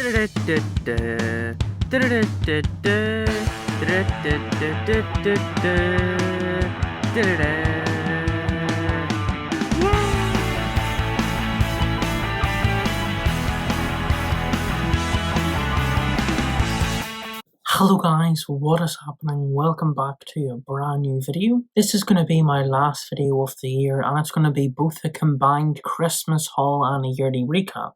Hello guys, what is happening? Welcome back to a brand new video. This is going to be my last video of the year, and it's going to be both a combined Christmas haul and a yearly recap.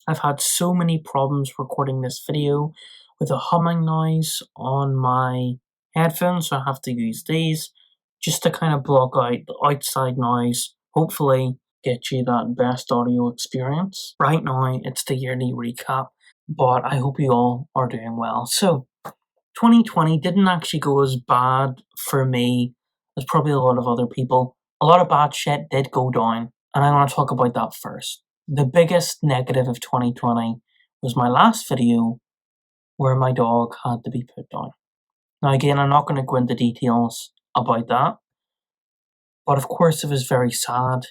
I've had so many problems recording this video with a humming noise on my headphones, so I have to use these just to kind of block out the outside noise, hopefully get you that best audio experience. Right now, it's the yearly recap, but I hope you all are doing well. So, 2020 didn't actually go as bad for me as probably a lot of other people. A lot of bad shit did go down, and I want to talk about that first. The biggest negative of 2020 was my last video where my dog had to be put down. Now again, I'm not going to go into details about that, but of course it was very sad,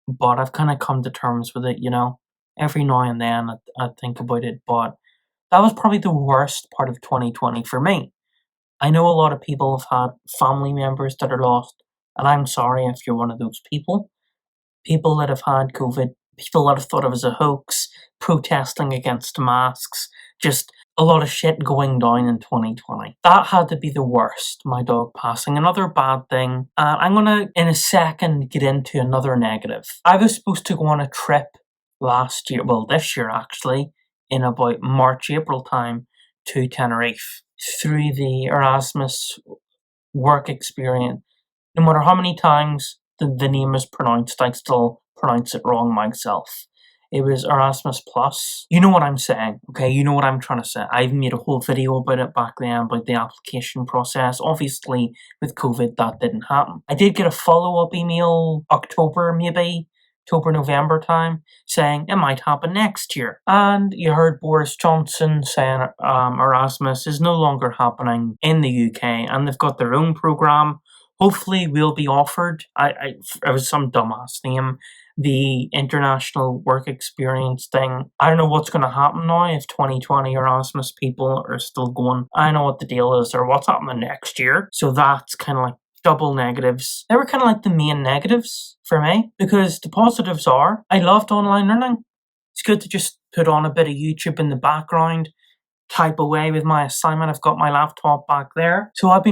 but I've kind of come to terms with it, you know. Every now and then I think about it, but that was probably the worst part of 2020 for me. I know a lot of people have had family members that are lost, and I'm sorry if you're one of those people. People that have had COVID, people that have thought it was a hoax, protesting against masks, just a lot of shit going down in 2020. That had to be the worst, my dog passing. Another bad thing, I'm going to, in a second, get into another negative. I was supposed to go on a trip last year, well, this year actually, in about March, April time to Tenerife through the Erasmus work experience. No matter how many times the name is pronounced, I still pronounce it wrong myself. It was Erasmus Plus. You know what I'm saying, okay? You know what I'm trying to say. I've made a whole video about it back then, about the application process. Obviously, with COVID, that didn't happen. I did get a follow-up email, October, November time, saying it might happen next year. And you heard Boris Johnson saying Erasmus is no longer happening in the UK, and they've got their own programme. Hopefully we'll be offered, it was some dumbass name, the international work experience thing. I don't know what's going to happen now if 2020 Erasmus people are still going. I know what the deal is or what's happening next year. So that's kind of like double negatives. They were kind of like the main negatives for me, because the positives are I loved online learning. It's good to just put on a bit of YouTube in the background, type away with my assignment. I've got my laptop back there, so I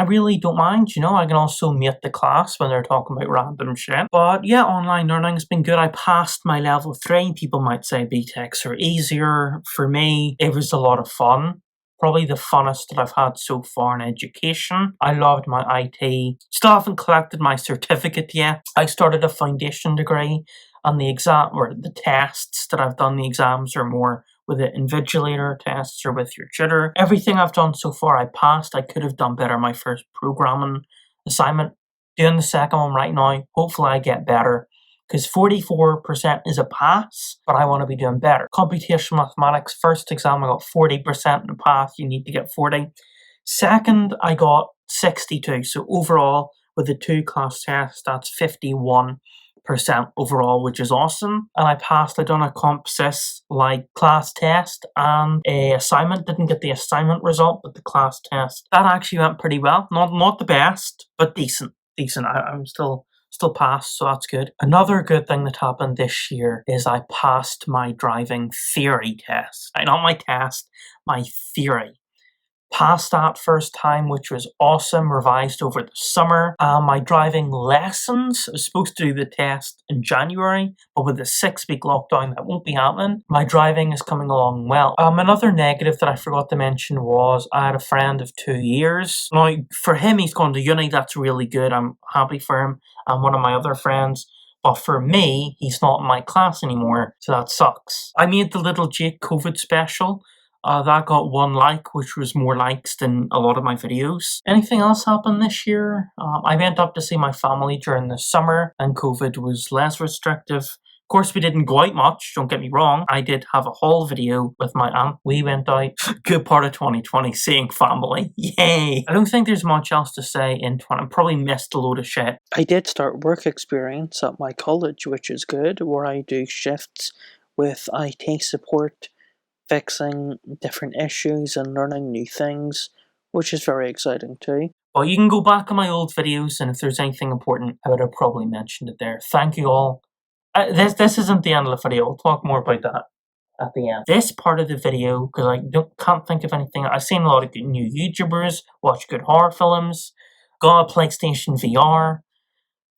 really don't mind, you know. I can also mute the class when they're talking about random shit. But yeah, online learning has been good. I passed my level 3. People might say BTECs are easier. For me, it was a lot of fun. Probably the funnest that I've had so far in education. I loved my IT. Still haven't collected my certificate yet. I started a foundation degree, and the tests that I've done, the exams are more with the invigilator tests or with your tutor. Everything I've done so far, I passed. I could have done better my first programming assignment. Doing the second one right now. Hopefully I get better, because 44% is a pass, but I want to be doing better. Computational mathematics, first exam I got 40% in a pass. You need to get 40. Second, I got 62. So overall, with the 2 class tests, that's 51% overall, which is awesome. And I passed. I done a comp sys like class test and a assignment. Didn't get the assignment result, but the class test, that actually went pretty well. Not the best, but decent. I'm still passed, so that's good. Another good thing that happened this year is I passed my driving theory test. Not my test, my theory. Passed that first time, which was awesome. Revised over the summer. My driving lessons, I was supposed to do the test in January, but with the 6-week lockdown, that won't be happening. My driving is coming along well. Another negative that I forgot to mention was I had a friend of 2 years. Now, for him, he's gone to uni. That's really good. I'm happy for him. And one of my other friends. But for me, he's not in my class anymore, so that sucks. I made the little Jake COVID special. That got 1 like, which was more likes than a lot of my videos. Anything else happened this year? I went up to see my family during the summer, and COVID was less restrictive. Of course, we didn't go out much, don't get me wrong. I did have a haul video with my aunt. We went out, good part of 2020, seeing family. Yay! I don't think there's much else to say in 20. I probably missed a load of shit. I did start work experience at my college, which is good, where I do shifts with IT support, fixing different issues and learning new things, which is very exciting too. Well, you can go back on my old videos, and if there's anything important, I would have probably mentioned it there. Thank you all. This isn't the end of the video. I'll talk more about that at the end. This part of the video, because I can't think of anything. I've seen a lot of good new YouTubers, watch good horror films, got a PlayStation VR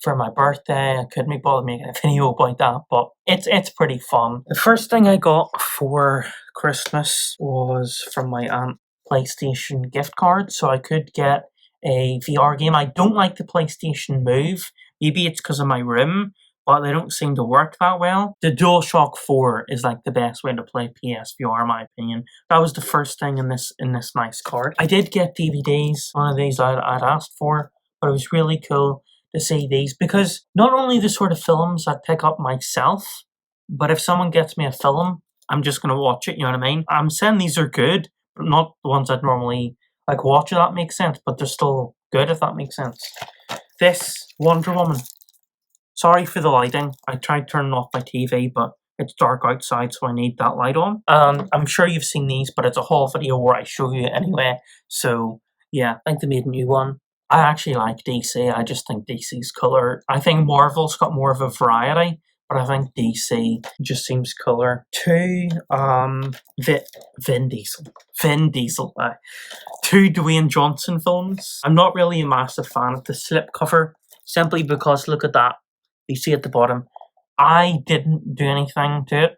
for my birthday. I couldn't be bothered making a video about that, but it's pretty fun. The first thing I got for Christmas was from my aunt PlayStation gift card, so I could get a VR game. I don't like the PlayStation Move. Maybe it's because of my room, but they don't seem to work that well. The DualShock 4 is like the best way to play PSVR in my opinion. That was the first thing in this nice card. I did get DVDs, one of these I'd asked for, but it was really cool to see these, because not only the sort of films I pick up myself, but if someone gets me a film, I'm just going to watch it, you know what I mean? I'm saying these are good, but not the ones I'd normally like watch, if that makes sense, but they're still good, if that makes sense. This Wonder Woman. Sorry for the lighting. I tried turning off my TV, but it's dark outside, so I need that light on. I'm sure you've seen these, but it's a whole video where I show you anyway. So yeah, I think they made a new one. I actually like DC. I just think DC's cooler. I think Marvel's got more of a variety, but I think DC just seems cooler. Two, Vin Diesel. Vin Diesel. Two Dwayne Johnson films. I'm not really a massive fan of the slipcover, simply because look at that. You see at the bottom. I didn't do anything to it.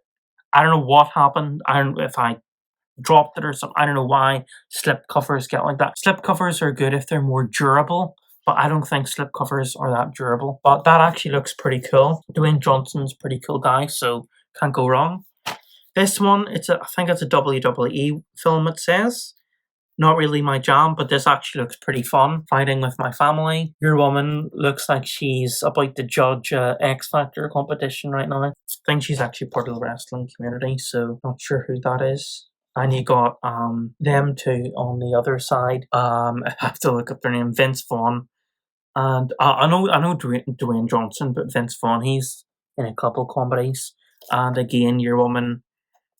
I don't know what happened. I don't know if I dropped it or something. I don't know why slipcovers get like that. Slipcovers are good if they're more durable, but I don't think slipcovers are that durable. But that actually looks pretty cool. Dwayne Johnson's a pretty cool guy, so can't go wrong. This one, I think it's a WWE film, it says. Not really my jam, but this actually looks pretty fun. Fighting with my family. Your woman looks like she's about to judge X Factor competition right now. I think she's actually part of the wrestling community, so not sure who that is. And you got them two on the other side. I have to look up their name. Vince Vaughn. And I know Dwayne Johnson, but Vince Vaughn, he's in a couple comedies. And again, your woman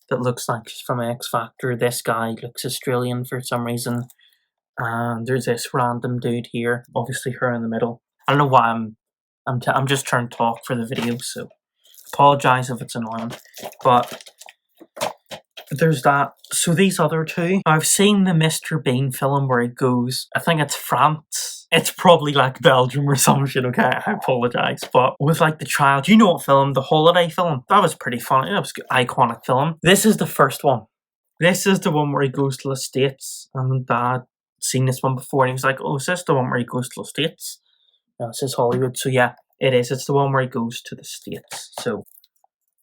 that looks like she's from X Factor. This guy looks Australian for some reason. And there's this random dude here, obviously her in the middle. I don't know why I'm just trying to talk for the video, so apologize if it's annoying. But there's that. So these other two, I've seen the Mr. Bean film where he goes, I think it's France. It's probably like Belgium or some shit, okay? I apologize. But with like the child, you know what film? The holiday film. That was pretty funny. That was an iconic film. This is the first one. This is the one where he goes to the States. And Dad seen this one before and he was like, oh, is this the one where he goes to the States? No, this is Hollywood. So yeah, it is. It's the one where he goes to the States. So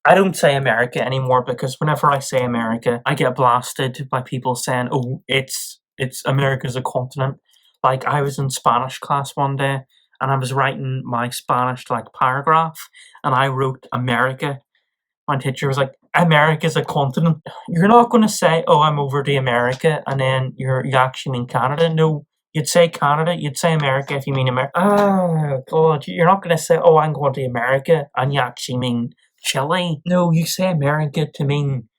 I don't say America anymore because whenever I say America, I get blasted by people saying, oh, it's America's a continent. Like, I was in Spanish class one day and I was writing my Spanish, like, paragraph and I wrote America. My teacher was like, America's a continent. You're not going to say, oh, I'm over to America and then you actually mean Canada. No, you'd say Canada, you'd say America if you mean America. Oh, God, you're not going to say, oh, I'm going to America and you actually mean Chile. No, you say America to mean,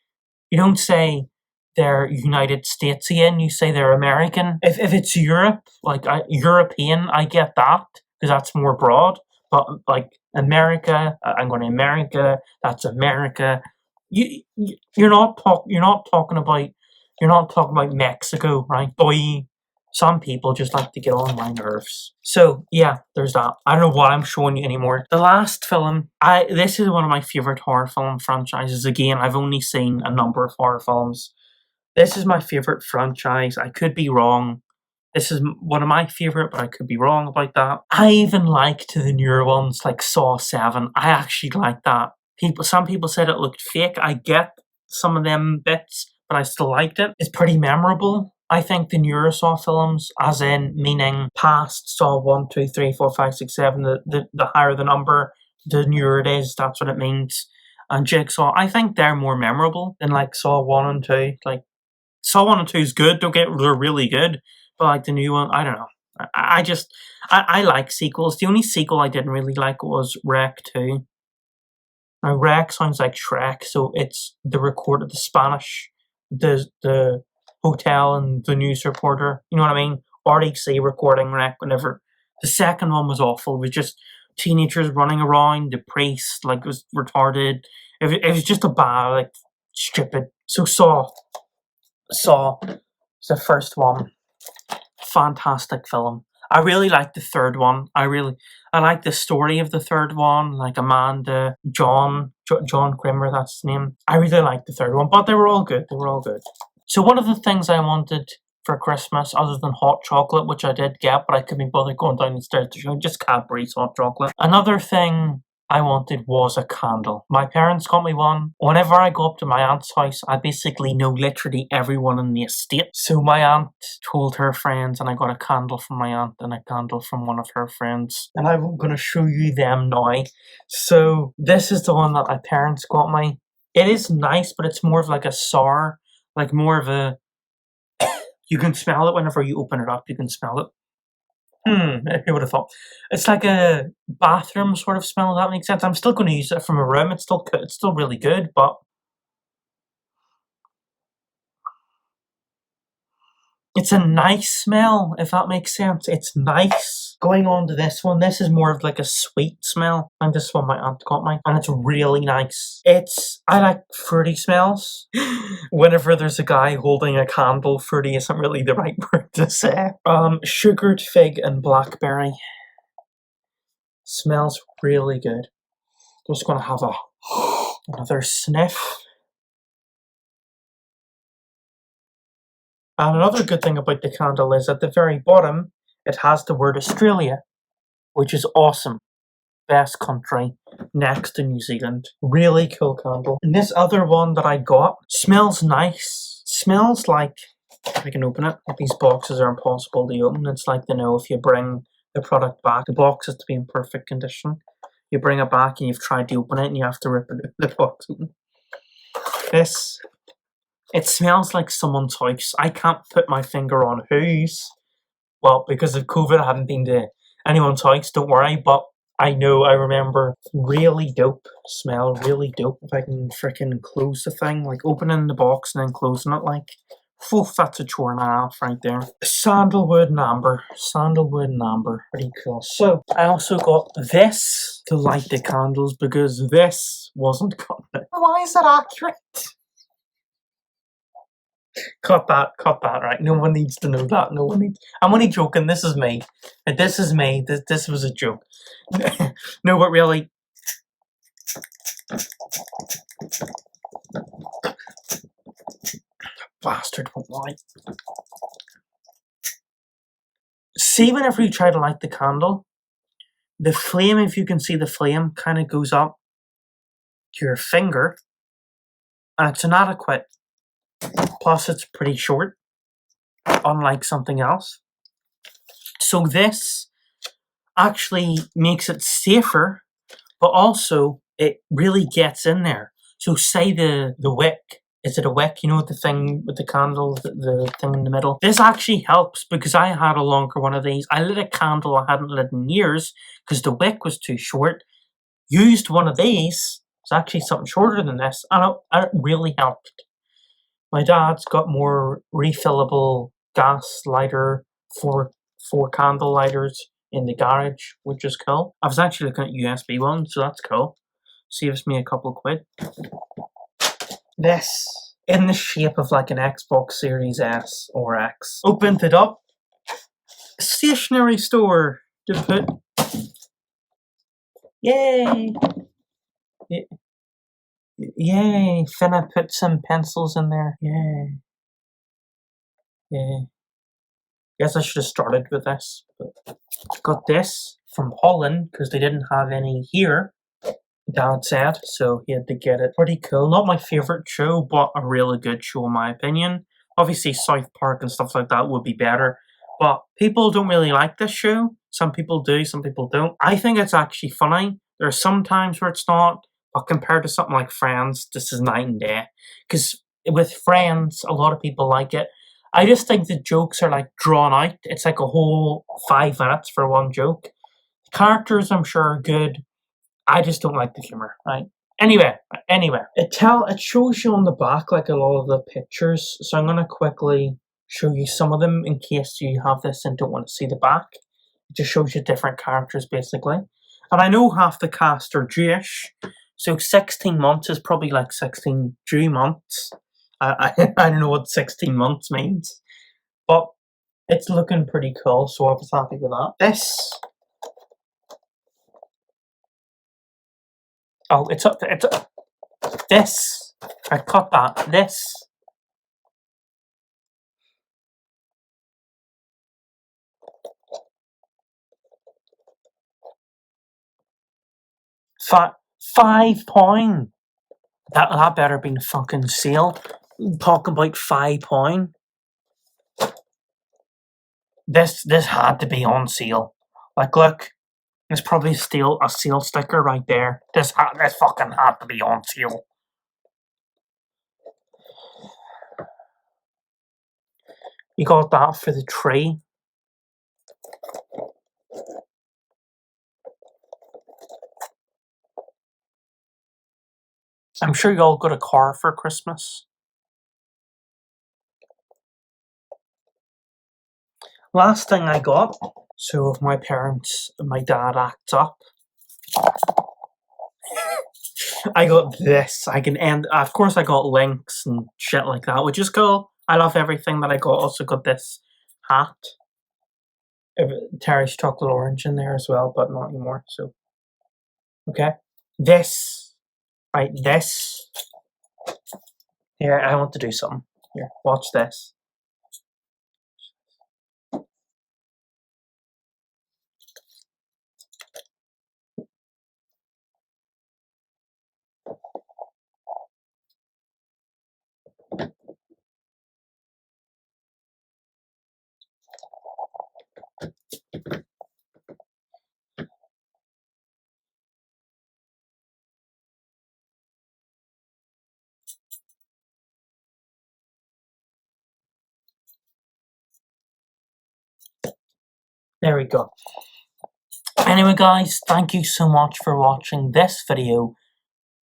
you don't say they're United Statesian, you say they're American. If it's Europe, like European, I get that, because that's more broad. But like America, I'm going to America, that's America. You're not talking about Mexico, right? Boy. Some people just like to get on my nerves. So yeah, there's that. I don't know what I'm showing you anymore. The last film, this is one of my favorite horror film franchises. Again, I've only seen a number of horror films. This is my favorite franchise. I could be wrong. This is one of my favorite, but I could be wrong about that. I even liked the newer ones like Saw 7. I actually like that. Some people said it looked fake. I get some of them bits, but I still liked it. It's pretty memorable. I think the newer Saw films, as in meaning past Saw 1, 2, 3, 4, 5, 6, 7, the higher the number, the newer it is, that's what it means. And Jigsaw, I think they're more memorable than like Saw 1 and 2. Like, Saw 1 and 2 is good, they're really good, but like the new one, I don't know. I like sequels. The only sequel I didn't really like was Wreck 2. Now, Wreck sounds like Shrek, so it's the Spanish the hotel and the news reporter. You know what I mean? RDC recording wreck, whatever. The second one was awful. It was just teenagers running around. The priest was retarded. It was just a bad, stupid. So Saw is the first one. Fantastic film. I really like the third one. I like the story of the third one. Like Amanda, John Grimmer, that's his name. I really like the third one, but they were all good. So one of the things I wanted for Christmas, other than hot chocolate, which I did get, but I couldn't be bothered going down the stairs to show, just Cadbury's hot chocolate. Another thing I wanted was a candle. My parents got me one. Whenever I go up to my aunt's house, I basically know literally everyone in the estate. So my aunt told her friends, and I got a candle from my aunt and a candle from one of her friends. And I'm going to show you them now. So this is the one that my parents got me. It is nice, but it's more of like a sour, more of a... You can smell it whenever you open it up. You can smell it. Who would have thought? It's like a bathroom sort of smell, if that makes sense. I'm still going to use it from a room. It's still really good, but it's a nice smell, if that makes sense. It's nice. Going on to this one, this is more of like a sweet smell. And this one my aunt got me, and it's really nice. I like fruity smells. Whenever there's a guy holding a candle, fruity isn't really the right word to say. Sugared Fig and Blackberry. Smells really good. Just gonna have another sniff. And another good thing about the candle is at the very bottom, it has the word Australia, which is awesome. Best country next to New Zealand. Really cool candle. And this other one that I got smells nice. Smells like, if I can open it, these boxes are impossible to open. It's like, if you bring the product back, the box has to be in perfect condition. You bring it back and you've tried to open it and you have to rip the box open. It smells like someone's house. I can't put my finger on whose. Well, because of COVID, I haven't been to anyone's house, don't worry, but I remember. Really dope smell, really dope. If I can freaking close the thing, opening the box and then closing it, that's a chore and a half right there. Sandalwood and amber. Pretty cool. So, I also got this to light the candles because this wasn't cut. Why is that accurate? Cut that, right? No one needs to know that. I'm only joking. This is me. This was a joke. No, but really. Bastard won't light. See, whenever you try to light the candle, the flame, if you can see the flame, kind of goes up to your finger, and it's inadequate. Plus, it's pretty short, unlike something else. So this actually makes it safer, but also it really gets in there. So say the wick. Is it a wick? The thing with the candle, the thing in the middle. This actually helps because I had a longer one of these. I lit a candle I hadn't lit in years because the wick was too short. Used one of these. It's actually something shorter than this, and it really helped. My dad's got more refillable gas lighter for candle lighters in the garage, which is cool. I was actually looking at USB ones, so that's cool. Saves me a couple of quid. This, in the shape of an Xbox Series S or X. Opened it up. Stationery store to put. Yay! Yay! Finna put some pencils in there. Yay! Guess I should have started with this. But got this from Holland because they didn't have any here. Dad said, so he had to get it. Pretty cool. Not my favourite show, but a really good show in my opinion. Obviously, South Park and stuff like that would be better. But people don't really like this show. Some people do, some people don't. I think it's actually funny. There are some times where it's not. But compared to something like Friends, this is night and day. Because with Friends, a lot of people like it. I just think the jokes are drawn out. It's like a whole 5 minutes for one joke. The characters, I'm sure, are good. I just don't like the humor, right? Anyway, it shows you on the back like a lot of the pictures, so I'm gonna quickly show you some of them in case you have this and don't want to see the back. It just shows you different characters basically. And I know half the cast are Jewish, so 16 months is probably like 16 Jew months. I don't know what 16 months means, but it's looking pretty cool, so I was happy with that. This, I cut that, this. 5 pound. That better been fucking sale. Talk about £5. This had to be on sale. Like, look, there's probably still a sale sticker right there. This fucking had to be on sale. You got that for the tree. I'm sure you all got a car for Christmas. Last thing I got, so if my dad acts up, I got this. I can end. Of course, I got links and shit like that, which is cool. I love everything that I got. Also got this hat. Terry's chocolate orange in there as well, but not anymore. So, okay, this, right? This. Here, I want to do something. Here, watch this. There we go. Anyway, guys, thank you so much for watching this video.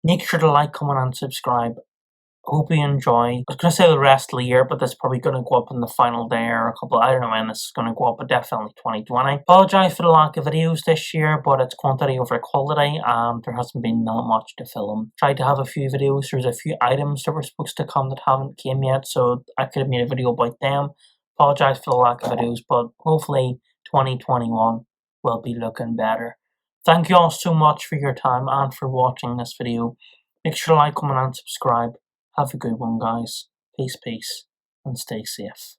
Make sure to like, comment, and subscribe. Hope you enjoy. I was going to say the rest of the year, but that's probably going to go up in the final day or a couple. I don't know when this is going to go up, but definitely 2020. Apologise for the lack of videos this year, but it's quantity over quality, and there hasn't been that much to film. Tried to have a few videos. There's a few items that were supposed to come that haven't came yet, so I could have made a video about them. Apologise for the lack of videos, but hopefully 2021 will be looking better. Thank you all so much for your time and for watching this video. Make sure to like, comment, and subscribe. Have a good one, guys. Peace, and stay safe.